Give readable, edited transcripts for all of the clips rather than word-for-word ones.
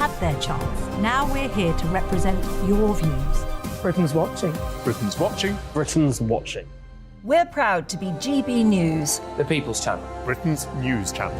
had their chance. Now we're here to represent your views. Britain's watching. Britain's watching. Britain's watching. We're proud to be GB News, The People's Channel. Britain's news channel.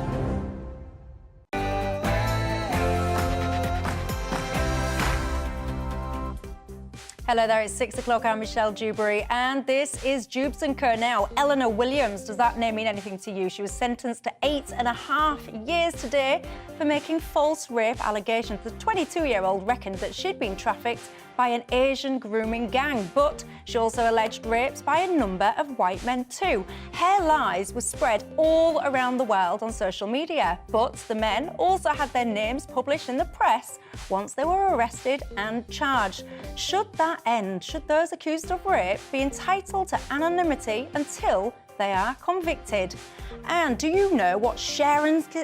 Hello there, it's 6 o'clock. I'm Michelle Dewberry, and this is Dewbs & Co. Now, Eleanor Williams, does that name mean anything to you? She was sentenced to 8.5 years today for making false rape allegations. The 22-year-old reckoned that she'd been trafficked by an Asian grooming gang, but she also alleged rapes by a number of white men too. Her lies were spread all around the world on social media, but the men also had their names published in the press once they were arrested and charged. Should that end? Should those accused of rape be entitled to anonymity until they are convicted? And do you know what sharenting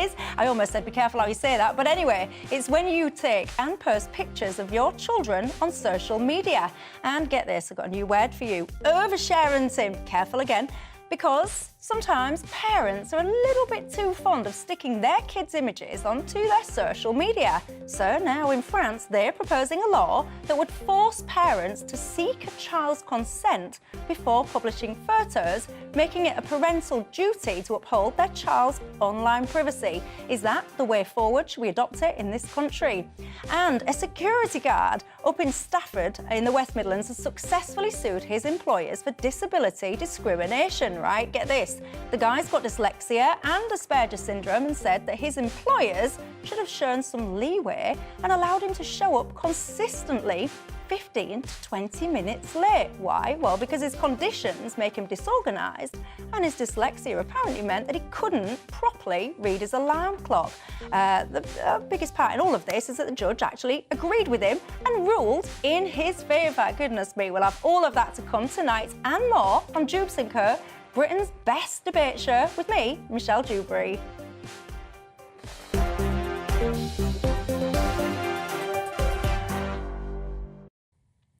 is? I almost said be careful how you say that, but anyway, it's when you take and post pictures of your children on social media. And get this, I've got a new word for you, oversharenting. Careful again, because sometimes parents are a little bit too fond of sticking their kids' images onto their social media. So now in France, they're proposing a law that would force parents to seek a child's consent before publishing photos, making it a parental duty to uphold their child's online privacy. Is that the way forward? Should we adopt it in this country? And a security guard up in Stafford in the West Midlands has successfully sued his employers for disability discrimination, right? Get this. The guy's got dyslexia and Asperger's syndrome and said that his employers should have shown some leeway and allowed him to show up consistently 15 to 20 minutes late. Why? Well, because his conditions make him disorganised and his dyslexia apparently meant that he couldn't properly read his alarm clock. The biggest part in all of this is that the judge actually agreed with him and ruled in his favour. Goodness me, we'll have all of that to come tonight and more on Dewbs & Co, Britain's best debate show with me, Michelle Dewberry.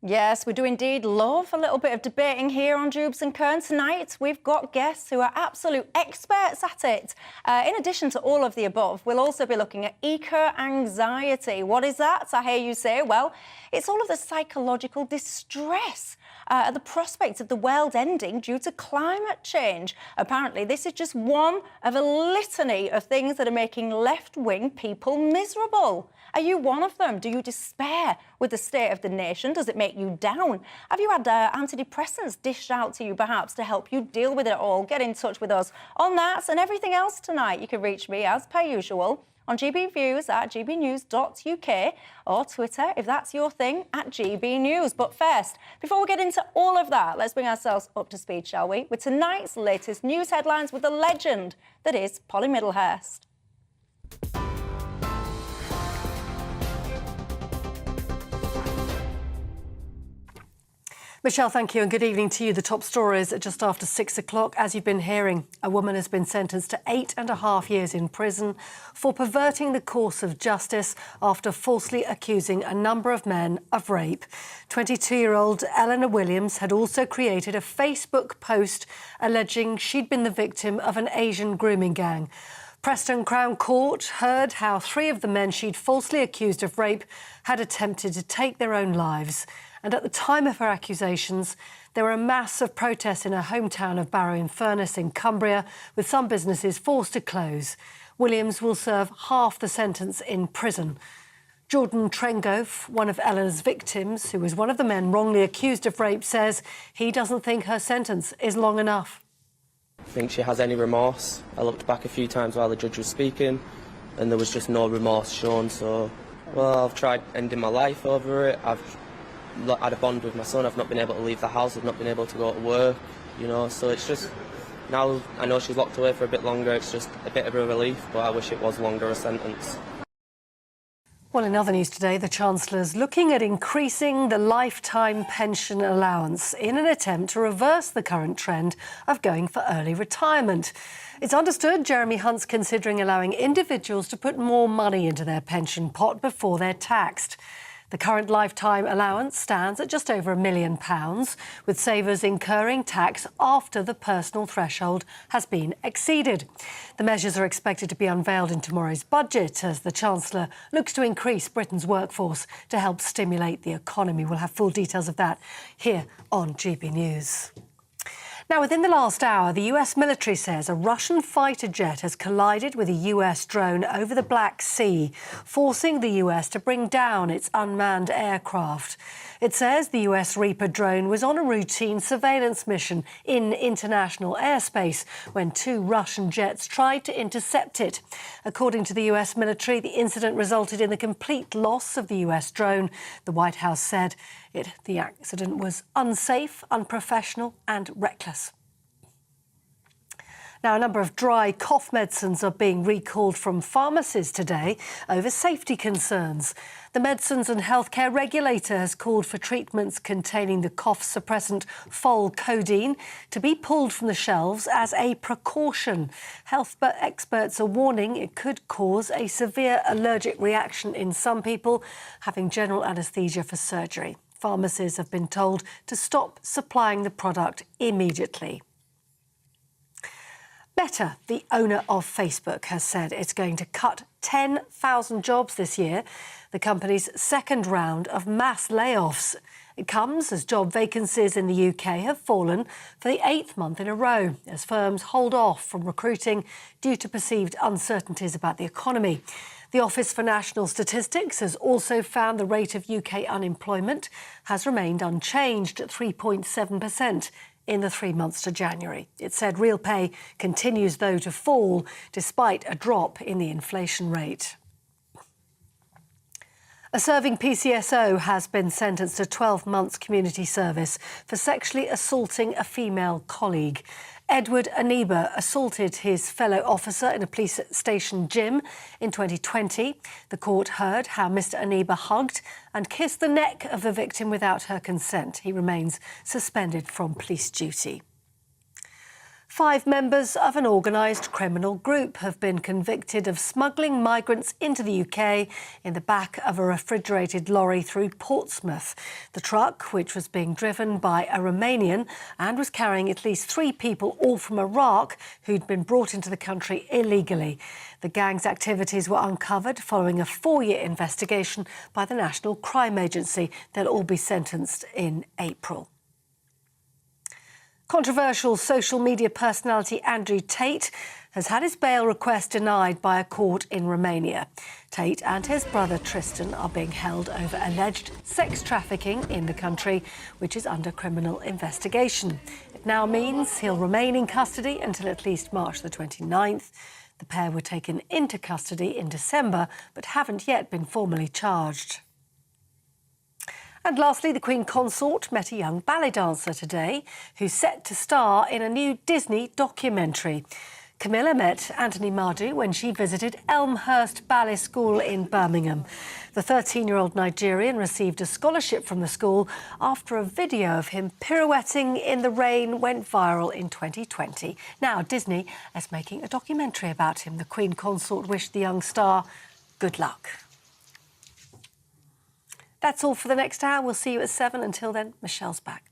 Yes, we do indeed love a little bit of debating here on Dewbs & Co. And tonight we've got guests who are absolute experts at it. In addition to all of the above, we'll also be looking at eco-anxiety. What is that? I hear you say. Well, it's all of the psychological distress at the prospect of the world ending due to climate change. Apparently, this is just one of a litany of things that are making left-wing people miserable. Are you one of them? Do you despair with the state of the nation? Does it make you down? Have you had antidepressants dished out to you, perhaps, to help you deal with it all? Get in touch with us on that and everything else tonight. You can reach me, as per usual, on GBViews at gbnews.uk or Twitter, if that's your thing, at GBNews. But first, before we get into all of that, let's bring ourselves up to speed, shall we, with tonight's latest news headlines with the legend that is Polly Middlehurst. Michelle, thank you and good evening to you. The top stories at just after 6 o'clock. As you've been hearing, a woman has been sentenced to 8.5 years in prison for perverting the course of justice after falsely accusing a number of men of rape. 22-year-old Eleanor Williams had also created a Facebook post alleging she'd been the victim of an Asian grooming gang. Preston Crown Court heard how 3 of the men she'd falsely accused of rape had attempted to take their own lives. And at the time of her accusations, there were a mass of protests in her hometown of Barrow-in-Furness in Cumbria, with some businesses forced to close. Williams will serve half the sentence in prison. Jordan Trengove, one of Eleanor's victims, who was one of the men wrongly accused of rape, says he doesn't think her sentence is long enough. I think she has any remorse. I looked back a few times while the judge was speaking and there was just no remorse shown. So, well, I've tried ending my life over it. I've had a bond with my son. I've not been able to leave the house. I've not been able to go to work, you know. So it's just, now I know she's locked away for a bit longer. It's just a bit of a relief, but I wish it was longer a sentence. Well, in other news today, the Chancellor's looking at increasing the lifetime pension allowance in an attempt to reverse the current trend of going for early retirement. It's understood Jeremy Hunt's considering allowing individuals to put more money into their pension pot before they're taxed. The current lifetime allowance stands at just over £1 million, with savers incurring tax after the personal threshold has been exceeded. The measures are expected to be unveiled in tomorrow's budget as the Chancellor looks to increase Britain's workforce to help stimulate the economy. We'll have full details of that here on GB News. Now, within the last hour, the US military says a Russian fighter jet has collided with a US drone over the Black Sea, forcing the US to bring down its unmanned aircraft. It says the US Reaper drone was on a routine surveillance mission in international airspace when two Russian jets tried to intercept it. According to the US military, the incident resulted in the complete loss of the US drone. The White House said the accident was unsafe, unprofessional and reckless. Now, a number of dry cough medicines are being recalled from pharmacies today over safety concerns. The Medicines and Healthcare Regulator has called for treatments containing the cough suppressant codeine to be pulled from the shelves as a precaution. Health experts are warning it could cause a severe allergic reaction in some people having general anaesthesia for surgery. Pharmacies have been told to stop supplying the product immediately. Meta, the owner of Facebook, has said it's going to cut 10,000 jobs this year, the company's second round of mass layoffs. It comes as job vacancies in the UK have fallen for the 8th month in a row, as firms hold off from recruiting due to perceived uncertainties about the economy. The Office for National Statistics has also found the rate of UK unemployment has remained unchanged at 3.7%. in the 3 months to January. It said real pay continues, though, to fall despite a drop in the inflation rate. A serving PCSO has been sentenced to 12 months community service for sexually assaulting a female colleague. Edward Aniba assaulted his fellow officer in a police station gym in 2020. The court heard how Mr Aniba hugged and kissed the neck of the victim without her consent. He remains suspended from police duty. 5 members of an organised criminal group have been convicted of smuggling migrants into the UK in the back of a refrigerated lorry through Portsmouth. The truck, which was being driven by a Romanian and was carrying at least 3 people, all from Iraq, who'd been brought into the country illegally. The gang's activities were uncovered following a 4-year investigation by the National Crime Agency. They'll all be sentenced in April. Controversial social media personality Andrew Tate has had his bail request denied by a court in Romania. Tate and his brother Tristan are being held over alleged sex trafficking in the country, which is under criminal investigation. It now means he'll remain in custody until at least March the 29th. The pair were taken into custody in December, but haven't yet been formally charged. And lastly, the Queen Consort met a young ballet dancer today who's set to star in a new Disney documentary. Camilla met Anthony Mardu when she visited Elmhurst Ballet School in Birmingham. The 13-year-old Nigerian received a scholarship from the school after a video of him pirouetting in the rain went viral in 2020. Now Disney is making a documentary about him. The Queen Consort wished the young star good luck. That's all for the next hour. We'll see you at 7. Until then, Michelle's back.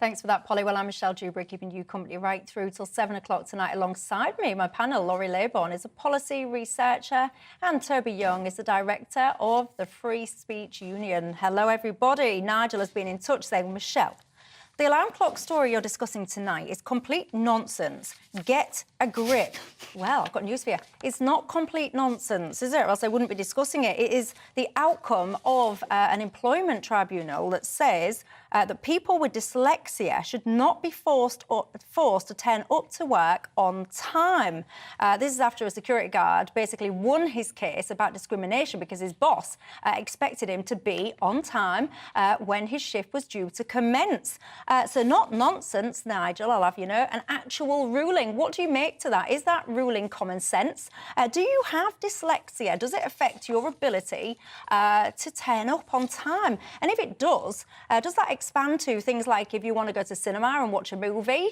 Thanks for that, Polly. Well, I'm Michelle Dewbs, keeping you company right through till 7 o'clock tonight. Alongside me, my panel, Laurie Laybourne is a policy researcher and Toby Young is the director of the Free Speech Union. Hello, everybody. Nigel has been in touch saying, Michelle, the alarm clock story you're discussing tonight is complete nonsense. Get a grip. Well, I've got news for you. It's not complete nonsense, is it? Or else I wouldn't be discussing it. It is the outcome of an employment tribunal that says that people with dyslexia should not be forced to turn up to work on time. This is after a security guard basically won his case about discrimination because his boss expected him to be on time when his shift was due to commence. So not nonsense, Nigel, I'll have you know, an actual ruling. What do you make to that? Is that ruling common sense? Do you have dyslexia? Does it affect your ability to turn up on time? And if it does that expand to things like if you want to go to cinema and watch a movie?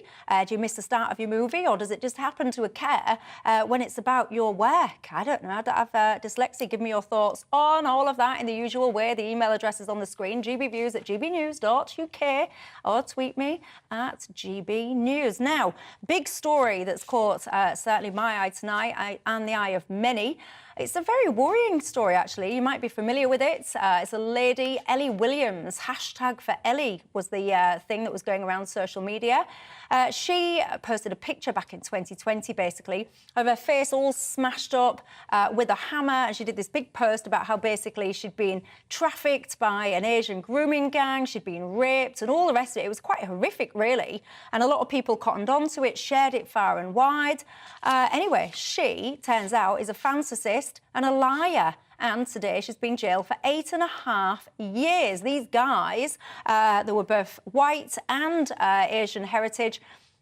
Do you miss the start of your movie? Or does it just happen to occur when it's about your work? I don't know. I don't have dyslexia. Give me your thoughts on all of that in the usual way. The email address is on the screen, gbviews@gbnews.uk, or tweet me at gbnews. Now, big story that's caught certainly my eye tonight and the eye of many. It's a very worrying story, actually. You might be familiar with it. It's a lady, Ellie Williams. Hashtag for Ellie was the thing that was going around social media. She posted a picture back in 2020, basically, of her face all smashed up with a hammer. And she did this big post about how basically she'd been trafficked by an Asian grooming gang, she'd been raped and all the rest of it. It was quite horrific, really. And a lot of people cottoned onto it, shared it far and wide. Anyway, she, turns out, is a fantasist and a liar. And today she's been jailed for 8.5 years. These guys, they were both white and Asian heritage.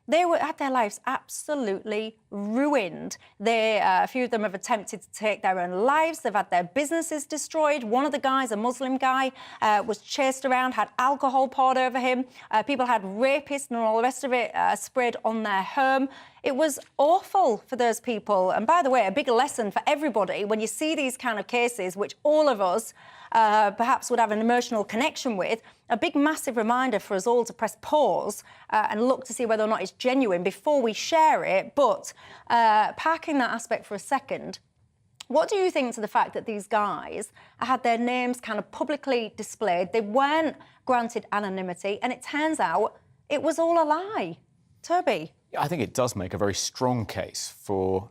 They had their lives absolutely ruined. A few of them have attempted to take their own lives. They've had their businesses destroyed. One of the guys, a Muslim guy, was chased around, had alcohol poured over him. People had rapists and all the rest of it sprayed on their home. It was awful for those people. And by the way, a big lesson for everybody when you see these kind of cases, which all of us perhaps would have an emotional connection with, a big, massive reminder for us all to press pause and look to see whether or not it's genuine before we share it. But parking that aspect for a second, what do you think to the fact that these guys had their names kind of publicly displayed? They weren't granted anonymity, and it turns out it was all a lie. Toby? I think it does make a very strong case for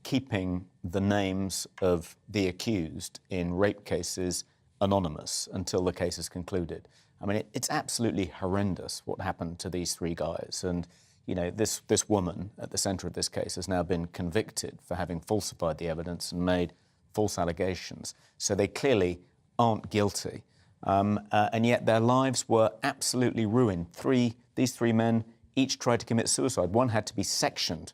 keeping the names of the accused in rape cases anonymous until the case is concluded. I mean, it's absolutely horrendous what happened to these three guys. And, you know, this woman at the centre of this case has now been convicted for having falsified the evidence and made false allegations. So they clearly aren't guilty. And yet their lives were absolutely ruined. These three men each tried to commit suicide. One had to be sectioned,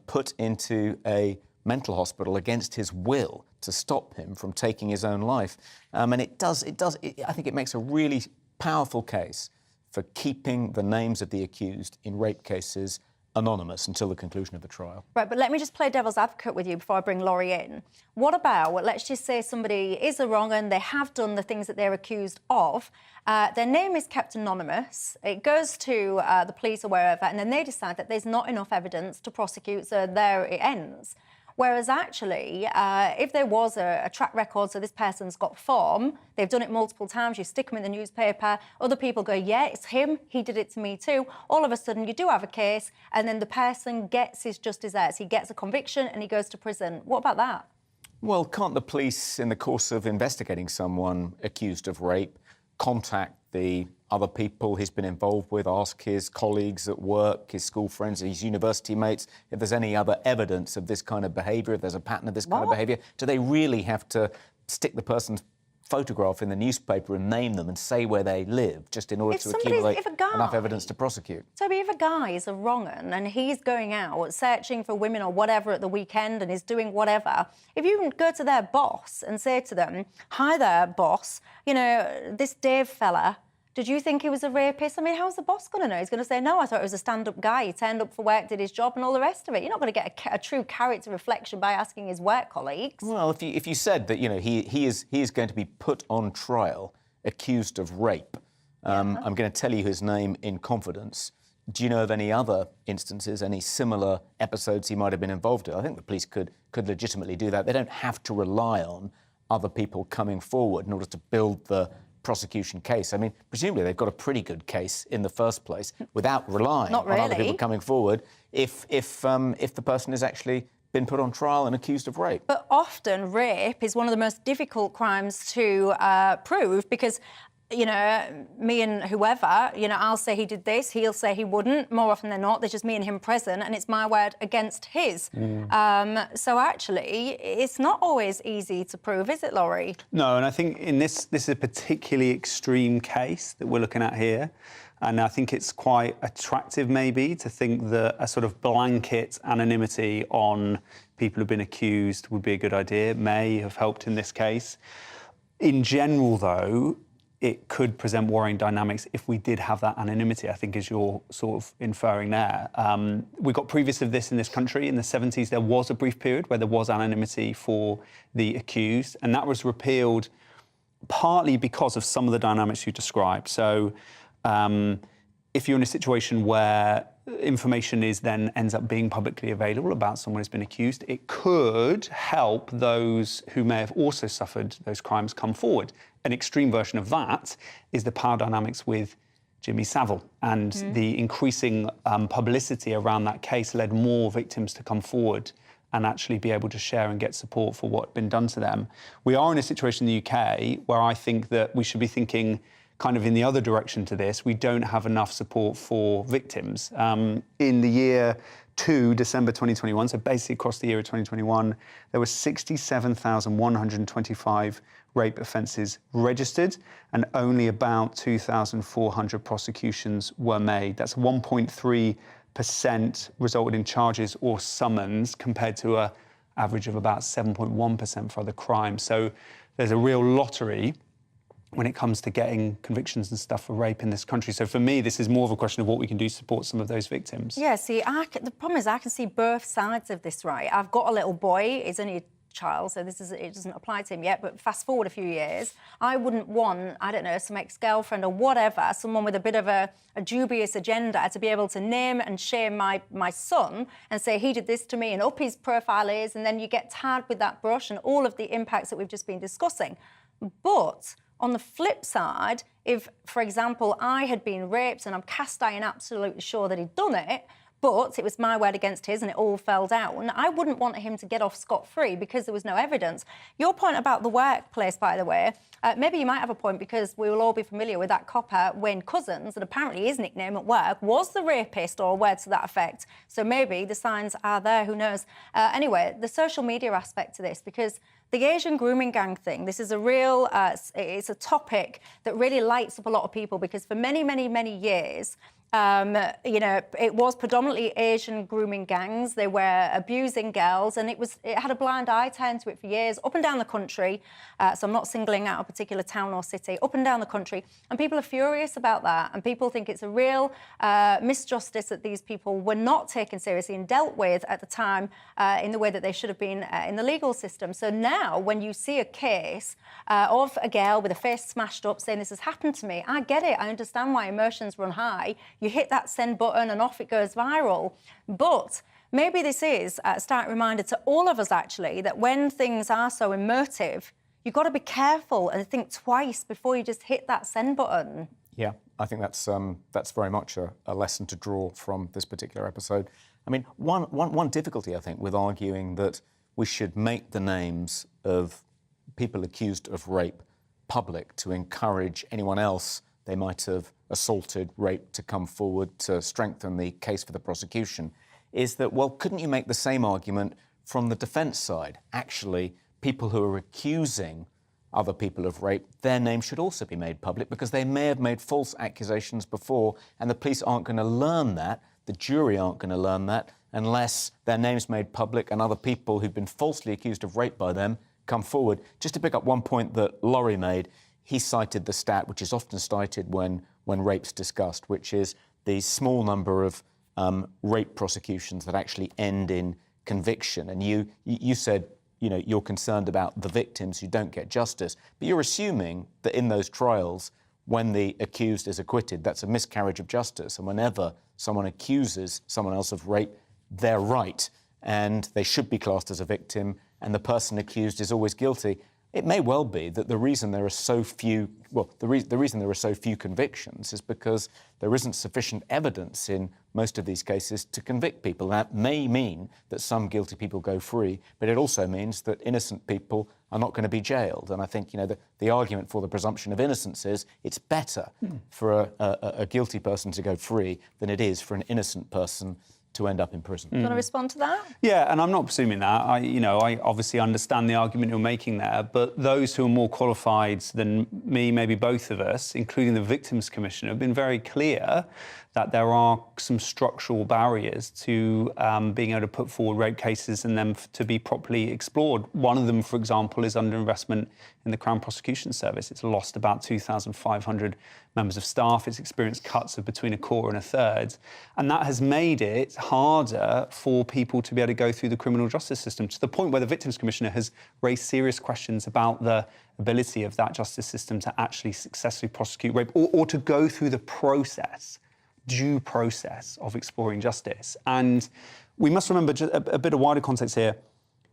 put into a mental hospital against his will to stop him from taking his own life. And I think it makes a really powerful case for keeping the names of the accused in rape cases anonymous until the conclusion of the trial. Right, but let me just play devil's advocate with you before I bring Laurie in. What about, let's just say somebody is a wrong and they have done the things that they're accused of. Their name is kept anonymous. It goes to the police or wherever, and then they decide that there's not enough evidence to prosecute, so there it ends. Whereas actually, if there was a track record, so this person's got form, they've done it multiple times, you stick them in the newspaper, other people go, yeah, it's him, he did it to me too. All of a sudden, you do have a case, and then the person gets his just desserts. He gets a conviction and he goes to prison. What about that? Well, can't the police, in the course of investigating someone accused of rape, contact the other people he's been involved with, ask his colleagues at work, his school friends, his university mates, if there's any other evidence of this kind of behaviour, if there's a pattern of this kind of behaviour? Do they really have to stick the person's photograph in the newspaper and name them and say where they live just in order to accumulate enough evidence to prosecute? Toby, if a guy is a wrong 'un and he's going out searching for women or whatever at the weekend and is doing whatever, if you can go to their boss and say to them, hi there, boss, you know, this Dave fella, did you think he was a rapist? I mean, how's the boss going to know? He's going to say, no, I thought it was a stand-up guy. He turned up for work, did his job and all the rest of it. You're not going to get a true character reflection by asking his work colleagues. Well, if you said that, you know, he is going to be put on trial, accused of rape, I'm going to tell you his name in confidence. Do you know of any other instances, any similar episodes he might have been involved in? I think the police could legitimately do that. They don't have to rely on other people coming forward in order to build the prosecution case. I mean, presumably they've got a pretty good case in the first place without relying on other people coming forward if the person has actually been put on trial and accused of rape. But often rape is one of the most difficult crimes to prove because you know, me and whoever, you know, I'll say he did this, he'll say he wouldn't. More often than not, there's just me and him present, and it's my word against his. So actually, it's not always easy to prove, is it, Laurie? No, and I think in this is a particularly extreme case that we're looking at here. And I think it's quite attractive, maybe, to think that a sort of blanket anonymity on people who've been accused would be a good idea. It may have helped in this case. In general, though, it could present worrying dynamics if we did have that anonymity, I think, as you're sort of inferring there. We got previous of this in this country. In the 70s, there was a brief period where there was anonymity for the accused, and that was repealed partly because of some of the dynamics you described. So if you're in a situation where information then ends up being publicly available about someone who's been accused, it could help those who may have also suffered those crimes come forward. An extreme version of that is the power dynamics with Jimmy Savile, and the increasing publicity around that case led more victims to come forward and actually be able to share and get support for what had been done to them. We are in a situation in the UK where I think that we should be thinking kind of in the other direction to this. We don't have enough support for victims. In the year to December 2021, so basically across the year of 2021, there were 67,125 rape offences registered, and only about 2,400 prosecutions were made. That's 1.3% resulted in charges or summons, compared to an average of about 7.1% for other crimes. So there's a real lottery when it comes to getting convictions and stuff for rape in this country. So for me, this is more of a question of what we can do to support some of those victims. Yeah, see, the problem is I can see both sides of this, right? I've got a little boy, he's only a child, so it doesn't apply to him yet, but fast forward a few years, I wouldn't want, I don't know, some ex-girlfriend or whatever, someone with a bit of a dubious agenda to be able to name and shame my son and say he did this to me and up his profile is, and then you get tarred with that brush and all of the impacts that we've just been discussing. But on the flip side, if, for example, I had been raped and I'm cast iron absolutely sure that he'd done it, but it was my word against his and it all fell down, I wouldn't want him to get off scot-free because there was no evidence. Your point about the workplace, by the way, maybe you might have a point, because we will all be familiar with that copper, Wayne Couzens, and apparently his nickname at work was the rapist, or a word to that effect. So maybe the signs are there, who knows? Anyway, the social media aspect to this, because the Asian grooming gang thing, this is a real, it's a topic that really lights up a lot of people, because for many, many, many years, you know, it was predominantly Asian grooming gangs. They were abusing girls, and it had a blind eye turned to it for years, up and down the country. So I'm not singling out a particular town or city, up and down the country. And people are furious about that. And people think it's a real misjustice that these people were not taken seriously and dealt with at the time in the way that they should have been in the legal system. So now, when you see a case of a girl with a face smashed up saying, this has happened to me, I get it. I understand why emotions run high. You hit that send button and off it goes viral. But maybe this is a stark reminder to all of us, actually, that when things are so emotive, you've got to be careful and think twice before you just hit that send button. Yeah, I think that's very much a lesson to draw from this particular episode. I mean, one difficulty, I think, with arguing that we should make the names of people accused of rape public to encourage anyone else they might have assaulted, raped, to come forward to strengthen the case for the prosecution, is that, well, couldn't you make the same argument from the defence side? Actually, people who are accusing other people of rape, their names should also be made public, because they may have made false accusations before, and the police aren't going to learn that, the jury aren't going to learn that, unless their name's made public and other people who've been falsely accused of rape by them come forward. Just to pick up one point that Laurie made, he cited the stat, which is often cited when rape's discussed, which is the small number of rape prosecutions that actually end in conviction. And you said, you know, you're concerned about the victims who don't get justice, but you're assuming that in those trials, when the accused is acquitted, that's a miscarriage of justice. And whenever someone accuses someone else of rape, they're right, and they should be classed as a victim, and the person accused is always guilty. It may well be that the reason there are so few, the reason there are so few convictions is because there isn't sufficient evidence in most of these cases to convict people. That may mean that some guilty people go free, but it also means that innocent people are not going to be jailed. And I think, the argument for the presumption of innocence is it's better for a guilty person to go free than it is for an innocent person to end up in prison. Do you want to respond to that? Yeah, and I'm not presuming that. I obviously understand the argument you're making there, but those who are more qualified than me, maybe both of us, including the Victims Commissioner, have been very clear that there are some structural barriers to being able to put forward rape cases and them to be properly explored. One of them, for example, is underinvestment in the Crown Prosecution Service. It's lost about 2,500 members of staff. It's experienced cuts of between a quarter and a third. And that has made it harder for people to be able to go through the criminal justice system, to the point where the Victims Commissioner has raised serious questions about the ability of that justice system to actually successfully prosecute rape or to go through the due process of exploring justice. And we must remember just a bit of wider context here.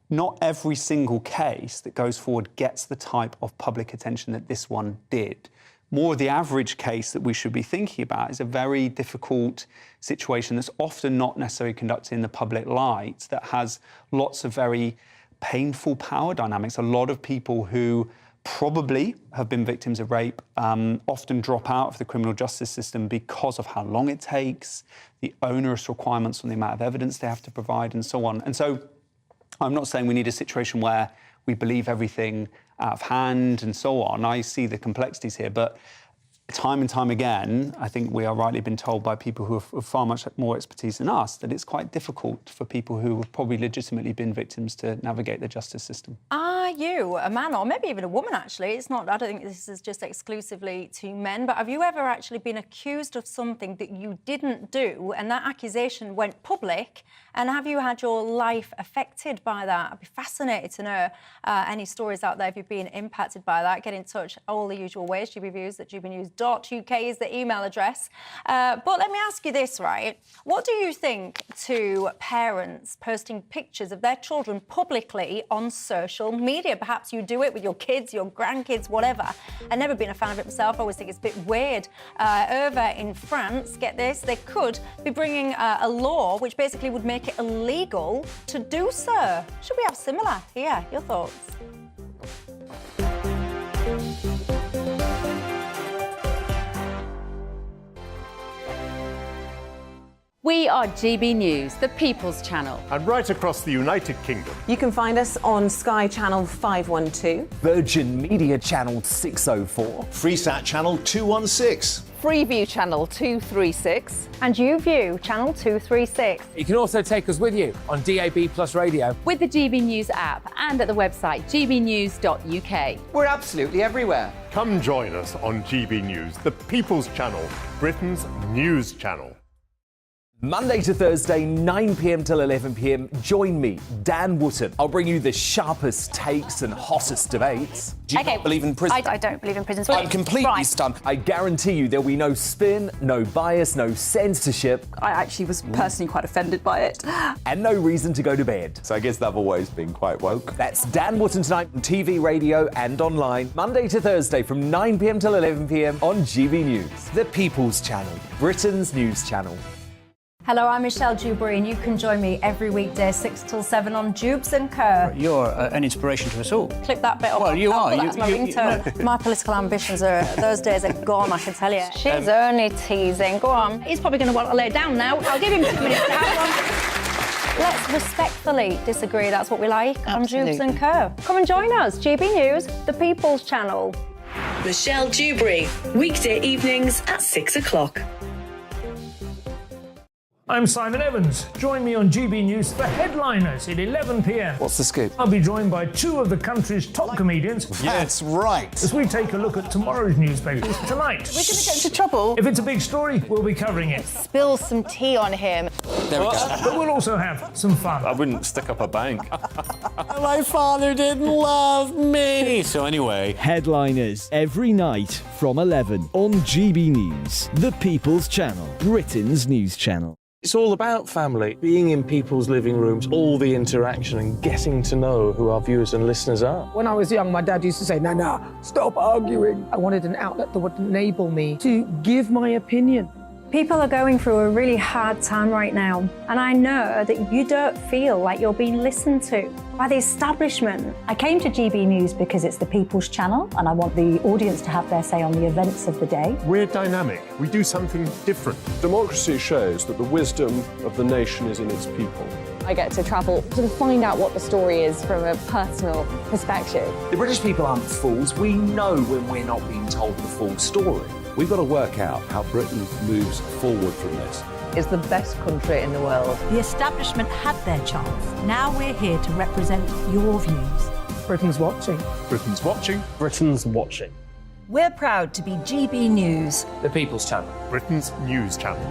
Not every single case that goes forward gets the type of public attention that this one did. More the average case that we should be thinking about is a very difficult situation that's often not necessarily conducted in the public light, that has lots of very painful power dynamics. A lot of people who probably have been victims of rape often drop out of the criminal justice system because of how long it takes, the onerous requirements on the amount of evidence they have to provide, and so on. And so I'm not saying we need a situation where we believe everything out of hand and so on. I see the complexities here, but time and time again, I think we are rightly been told by people who have far much more expertise than us that it's quite difficult for people who have probably legitimately been victims to navigate the justice system. Are you a man, or maybe even a woman, actually? It's not, I don't think this is just exclusively to men, but have you ever actually been accused of something that you didn't do and that accusation went public? And have you had your life affected by that? I'd be fascinated to know any stories out there if you've been impacted by that. Get in touch all the usual ways. gbviews@gbnews.uk is the email address. But let me ask you this, right? What do you think to parents posting pictures of their children publicly on social media? Perhaps you do it with your kids, your grandkids, whatever. I've never been a fan of it myself. I always think it's a bit weird. Over in France, get this, they could be bringing a law which basically would make it illegal to do so. Should we have similar here? Your thoughts? We are GB News, the People's Channel. And right across the United Kingdom. You can find us on Sky Channel 512. Virgin Media Channel 604. Freesat Channel 216. Freeview Channel 236. And YouView Channel 236. You can also take us with you on DAB Plus Radio. With the GB News app and at the website gbnews.uk. We're absolutely everywhere. Come join us on GB News, the People's Channel, Britain's news channel. Monday to Thursday, 9 p.m. till 11 p.m. Join me, Dan Wootton. I'll bring you the sharpest takes and hottest debates. Do you not believe in prison? I don't believe in prison. I'm completely stunned. I guarantee you there'll be no spin, no bias, no censorship. I actually was personally quite offended by it. And no reason to go to bed. So I guess they've always been quite woke. That's Dan Wootton tonight on TV, radio and online. Monday to Thursday from 9 p.m. till 11 p.m. on GB News. The People's Channel, Britain's news channel. Hello, I'm Michelle Dewbs, and you can join me every weekday 6 till 7 on Dewbs and Co. You're an inspiration to us all. Clip that bit up. Well, you are. That's my ringtone. My political ambitions are, those days are gone, I can tell you. She's only teasing. Go on. He's probably going to want to lay down now. I'll give him 2 minutes to have one. Let's respectfully disagree. That's what we like on Dewbs and Co. Come and join us. GB News, the People's Channel. Michelle Dewbs, weekday evenings at 6 o'clock. I'm Simon Evans. Join me on GB News for Headliners at 11 p.m. What's the scoop? I'll be joined by 2 of the country's top comedians. That's right. As we take a look at tomorrow's newspapers tonight. We're going to get into trouble. If it's a big story, we'll be covering it. Spill some tea on him. There we go. But we'll also have some fun. I wouldn't stick up a bank. My father didn't love me. So anyway. Headliners every night from 11 on GB News, the People's Channel, Britain's news channel. It's all about family, being in people's living rooms, all the interaction and getting to know who our viewers and listeners are. When I was young, my dad used to say, "Nana, stop arguing." I wanted an outlet that would enable me to give my opinion. People are going through a really hard time right now, and I know that you don't feel like you're being listened to by the establishment. I came to GB News because it's the People's Channel, and I want the audience to have their say on the events of the day. We're dynamic. We do something different. Democracy shows that the wisdom of the nation is in its people. I get to travel to find out what the story is from a personal perspective. The British people aren't fools. We know when we're not being told the full story. We've got to work out how Britain moves forward from this. It's the best country in the world. The establishment had their chance. Now we're here to represent your views. Britain's watching. Britain's watching. Britain's watching. We're proud to be GB News. The People's Channel. Britain's news channel.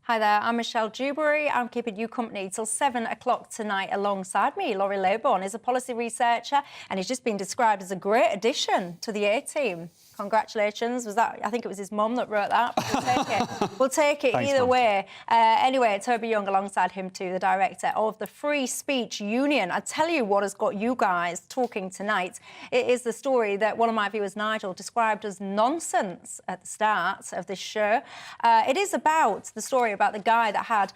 Hi there, I'm Michelle Dewberry. I'm keeping you company till 7 o'clock tonight. Alongside me, Laurie Laybourne is a policy researcher and he's just been described as a great addition to the A-team. Congratulations. Was that? I think it was his mum that wrote that. We'll take it. We'll take it Thanks, either Mum. way. Anyway, Toby Young alongside him too, the director of the Free Speech Union. I tell you what has got you guys talking tonight. It is the story that one of my viewers, Nigel, described as nonsense at the start of this show. It is about the story about the guy that had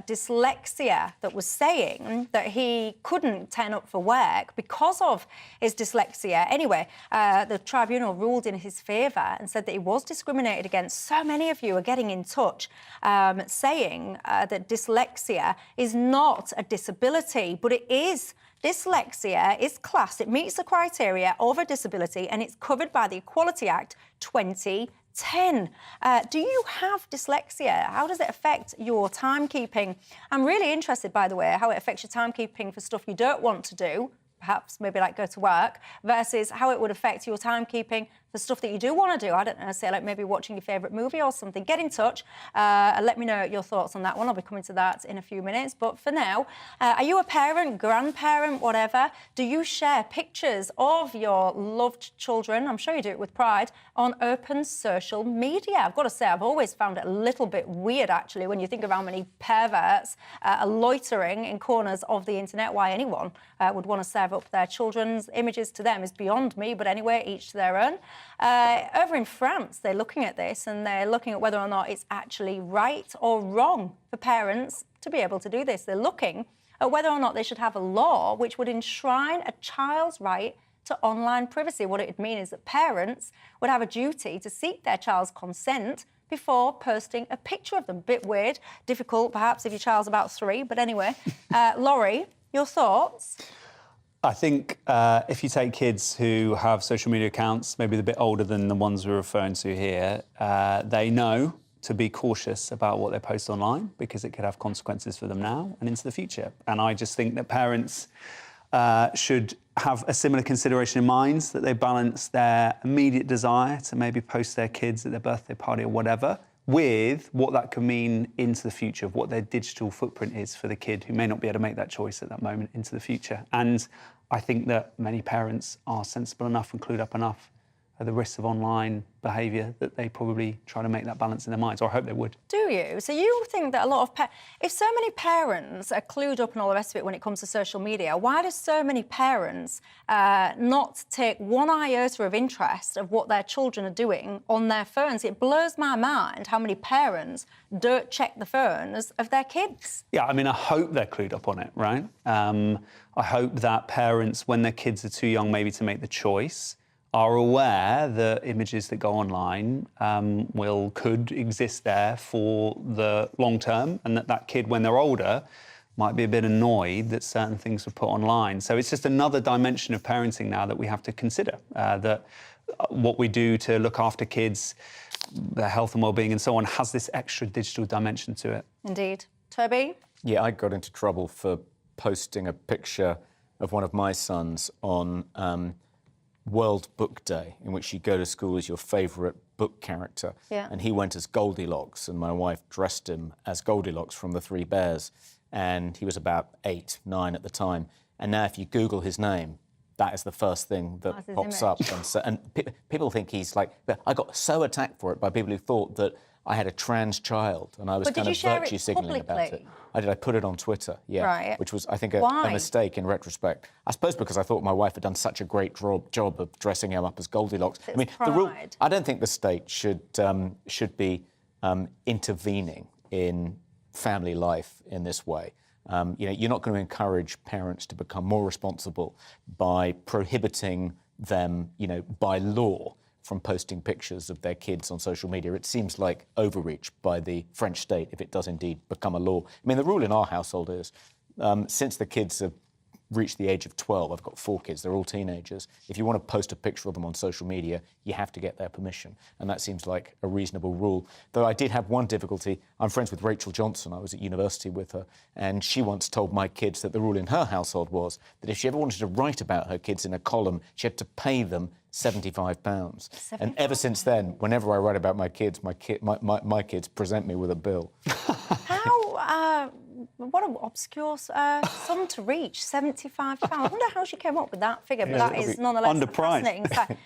dyslexia, that was saying that he couldn't turn up for work because of his dyslexia. Anyway, the tribunal ruled in his favour and said that he was discriminated against. So many of you are getting in touch saying that dyslexia is not a disability, but it is. Dyslexia is classed, it meets the criteria of a disability and it's covered by the Equality Act 2010. Do you have dyslexia? How does it affect your timekeeping? I'm really interested, by the way, how it affects your timekeeping for stuff you don't want to do, perhaps maybe like go to work, versus how it would affect your timekeeping for stuff that you do want to do. I don't know, say like maybe watching your favourite movie or something. Get in touch and let me know your thoughts on that one. I'll be coming to that in a few minutes. But for now, are you a parent, grandparent, whatever? Do you share pictures of your loved children? I'm sure you do it with pride on open social media. I've got to say, I've always found it a little bit weird, actually, when you think of how many perverts are loitering in corners of the internet. Why anyone would want to serve up their children's images to them is beyond me. But anyway, each to their own. Over in France, they're looking at this and they're looking at whether or not it's actually right or wrong for parents to be able to do this. They're looking at whether or not they should have a law which would enshrine a child's right to online privacy. What it would mean is that parents would have a duty to seek their child's consent before posting a picture of them. Bit weird, difficult perhaps if your child's about 3, but anyway. Laurie, your thoughts? I think if you take kids who have social media accounts, maybe a bit older than the ones we're referring to here, they know to be cautious about what they post online because it could have consequences for them now and into the future. And I just think that parents should have a similar consideration in mind, that they balance their immediate desire to maybe post their kids at their birthday party or whatever with what that could mean into the future, of what their digital footprint is for the kid who may not be able to make that choice at that moment into the future. And I think that many parents are sensible enough and clued up enough at the risks of online behaviour that they probably try to make that balance in their minds, or I hope they would. Do you? So you think that a lot of if so many parents are clued up and all the rest of it when it comes to social media, why do so many parents not take one iota of interest of what their children are doing on their phones? It blows my mind how many parents don't check the phones of their kids. Yeah, I mean, I hope they're clued up on it, right? I hope that parents, when their kids are too young maybe to make the choice, are aware that images that go online could exist there for the long term, and that kid, when they're older, might be a bit annoyed that certain things were put online. So it's just another dimension of parenting now that we have to consider, that what we do to look after kids, their health and well-being and so on, has this extra digital dimension to it. Indeed. Toby? Yeah, I got into trouble for posting a picture of one of my sons on World Book Day, in which you go to school as your favourite book character. Yeah. And he went as Goldilocks, and my wife dressed him as Goldilocks from The Three Bears. And he was about 8, 9 at the time. And now if you Google his name, that is the first thing that That's his pops image. up. And people think he's like... I got so attacked for it by people who thought that I had a trans child and I was But did kind you of share virtue it signalling about it. publicly? I did. I put it on Twitter, yeah. Right. Which was, I think, a Why? mistake in retrospect. I suppose because I thought my wife had done such a great job of dressing him up as Goldilocks. It's I mean, the rule... pride. I don't think the state should be intervening in family life in this way. You're not going to encourage parents to become more responsible by prohibiting them, by law, from posting pictures of their kids on social media. It seems like overreach by the French state if it does indeed become a law. I mean, the rule in our household is, since the kids have reached the age of 12, I've got 4 kids, they're all teenagers, if you want to post a picture of them on social media, you have to get their permission. And that seems like a reasonable rule. Though I did have one difficulty. I'm friends with Rachel Johnson. I was at university with her. And she once told my kids that the rule in her household was that if she ever wanted to write about her kids in a column, she had to pay them £75. And ever since then, whenever I write about my kids, my kids present me with a bill. What an obscure sum to reach, £75. I wonder how she came up with that figure, but that is nonetheless a fascinating fact.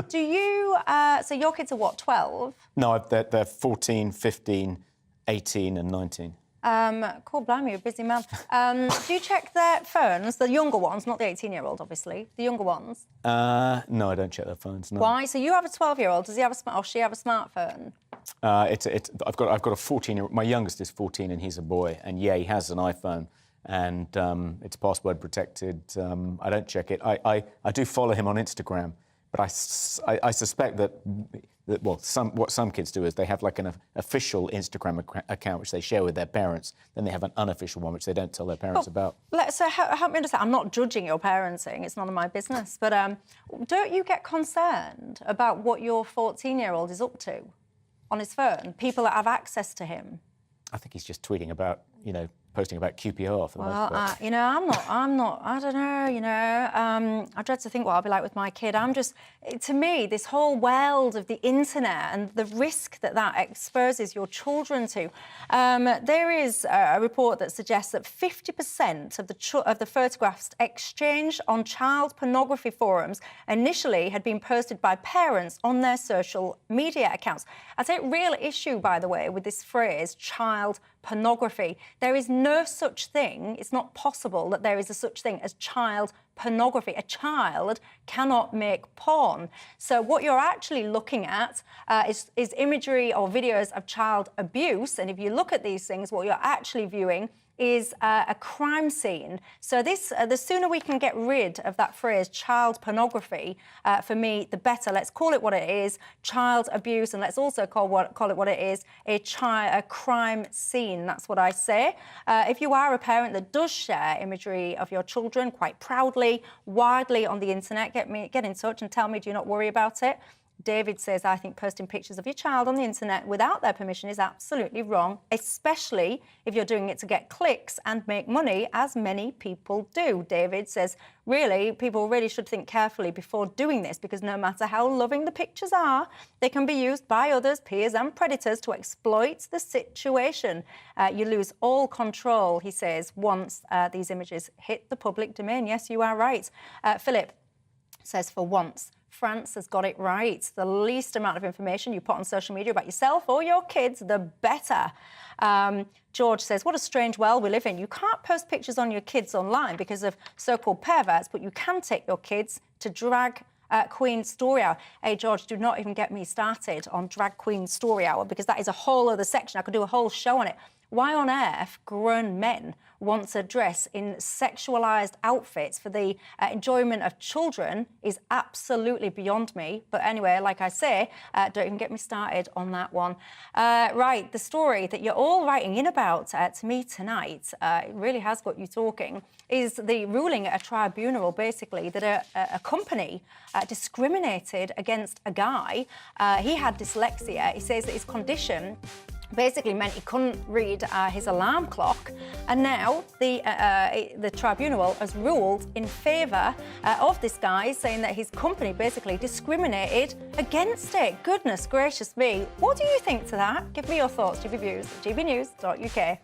Do you... so your kids are what, 12? No, they're 14, 15, 18 and 19. Cool, blimey, you're a busy man. Do you check their phones, the younger ones, not the 18-year-old, obviously, the younger ones? No, I don't check their phones, no. Why? So you have a 12-year-old, does he have or she have a smartphone? I've got a 14-year-old. My youngest is 14 and he's a boy, and yeah, he has an iPhone, and it's password protected. I don't check it. I do follow him on Instagram, but I suspect that what some kids do is they have like an official Instagram account which they share with their parents. Then they have an unofficial one which they don't tell their parents about. So help me understand. I'm not judging your parenting. It's none of my business. But don't you get concerned about what your 14-year-old is up to on his phone? People that have access to him. I think he's just tweeting about, posting about QPR for the most part. I'm not, I don't know, I dread to think what I'll be like with my kid. To me, this whole world of the internet and the risk that exposes your children to. There is a report that suggests that 50% of the photographs exchanged on child pornography forums initially had been posted by parents on their social media accounts. I take real issue, by the way, with this phrase, child pornography. There is no such thing, it's not possible that there is a such thing as child pornography. A child cannot make porn. So what you're actually looking at is imagery or videos of child abuse. And if you look at these things, what you're actually viewing is a crime scene. So the sooner we can get rid of that phrase, child pornography, for me, the better. Let's call it what it is, child abuse, and let's also call it what it is, a crime scene. That's what I say. If you are a parent that does share imagery of your children quite proudly, widely on the internet, get in touch and tell me, do you not worry about it? David says, I think posting pictures of your child on the internet without their permission is absolutely wrong, especially if you're doing it to get clicks and make money, as many people do. David says, really, people really should think carefully before doing this, because no matter how loving the pictures are, they can be used by others, peers and predators to exploit the situation. You lose all control, he says, once these images hit the public domain. Yes, you are right. Philip says, for once, France has got it right. The least amount of information you put on social media about yourself or your kids, the better. George says, what a strange world we live in. You can't post pictures on your kids online because of so-called perverts, but you can take your kids to drag Queen Story Hour. Hey, George, do not even get me started on Drag Queen Story Hour, because that is a whole other section. I could do a whole show on it. Why on earth grown men want to dress in sexualised outfits for the enjoyment of children is absolutely beyond me. But anyway, like I say, don't even get me started on that one. Right, the story that you're all writing in about to me tonight, it really has got you talking, is the ruling at a tribunal, basically, that a company discriminated against a guy. He had dyslexia. He says that his condition basically meant he couldn't read his alarm clock, and now the tribunal has ruled in favour of this guy, saying that his company basically discriminated against it. Goodness gracious me. What do you think to that? Give me your thoughts, GBNews at gbnews.uk.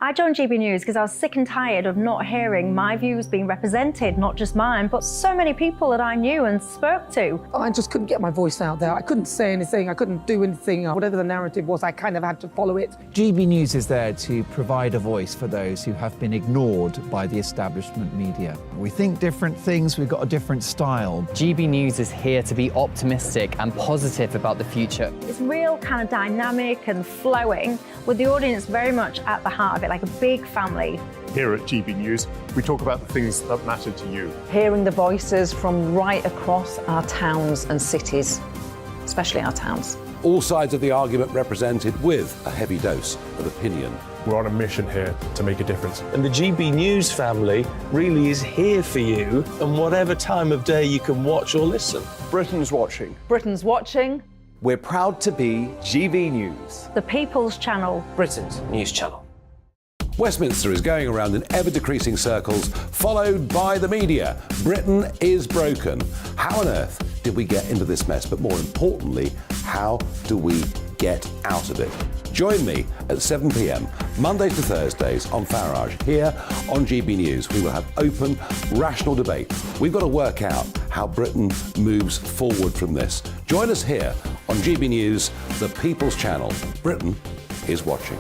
I joined GB News because I was sick and tired of not hearing my views being represented, not just mine, but so many people that I knew and spoke to. I just couldn't get my voice out there. I couldn't say anything. I couldn't do anything. Whatever the narrative was, I kind of had to follow it. GB News is there to provide a voice for those who have been ignored by the establishment media. We think different things, we've got a different style. GB News is here to be optimistic and positive about the future. It's real kind of dynamic and flowing, with the audience very much at the heart of it, like a big family. Here at GB News, we talk about the things that matter to you. Hearing the voices from right across our towns and cities, especially our towns. All sides of the argument represented with a heavy dose of opinion. We're on a mission here to make a difference. And the GB News family really is here for you, and whatever time of day you can watch or listen. Britain's watching. Britain's watching. We're proud to be GB News. The People's Channel. Britain's news channel. Westminster is going around in ever-decreasing circles, followed by the media. Britain is broken. How on earth did we get into this mess? But more importantly, how do we get out of it? Join me at 7 p.m, Monday to Thursdays on Farage, here on GB News. We will have open, rational debate. We've got to work out how Britain moves forward from this. Join us here on GB News, the People's Channel. Britain is watching.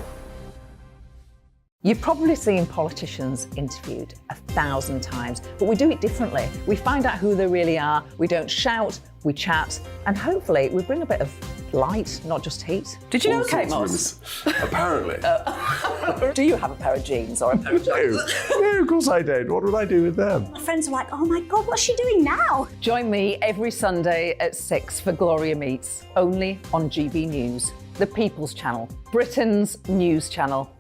You've probably seen politicians interviewed 1,000 times, but we do it differently. We find out who they really are, we don't shout, we chat, and hopefully we bring a bit of light, not just heat. Did you know Kate Moss? Apparently. Do you have a pair of jeans or a pair of jeans? No, of course I don't. What would I do with them? My friends are like, oh my God, what's she doing now? Join me every Sunday at 6 for Gloria Meets, only on GB News, the People's Channel, Britain's news channel.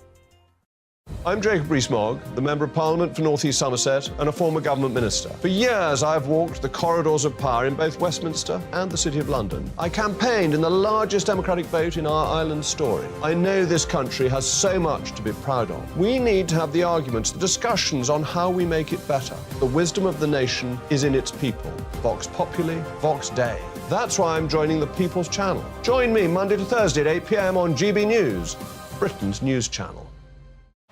I'm Jacob Rees-Mogg, the Member of Parliament for North East Somerset and a former government minister. For years, I've walked the corridors of power in both Westminster and the City of London. I campaigned in the largest democratic vote in our island's story. I know this country has so much to be proud of. We need to have the arguments, the discussions on how we make it better. The wisdom of the nation is in its people. Vox Populi, Vox Dei. That's why I'm joining the People's Channel. Join me Monday to Thursday at 8 p.m. on GB News, Britain's news channel.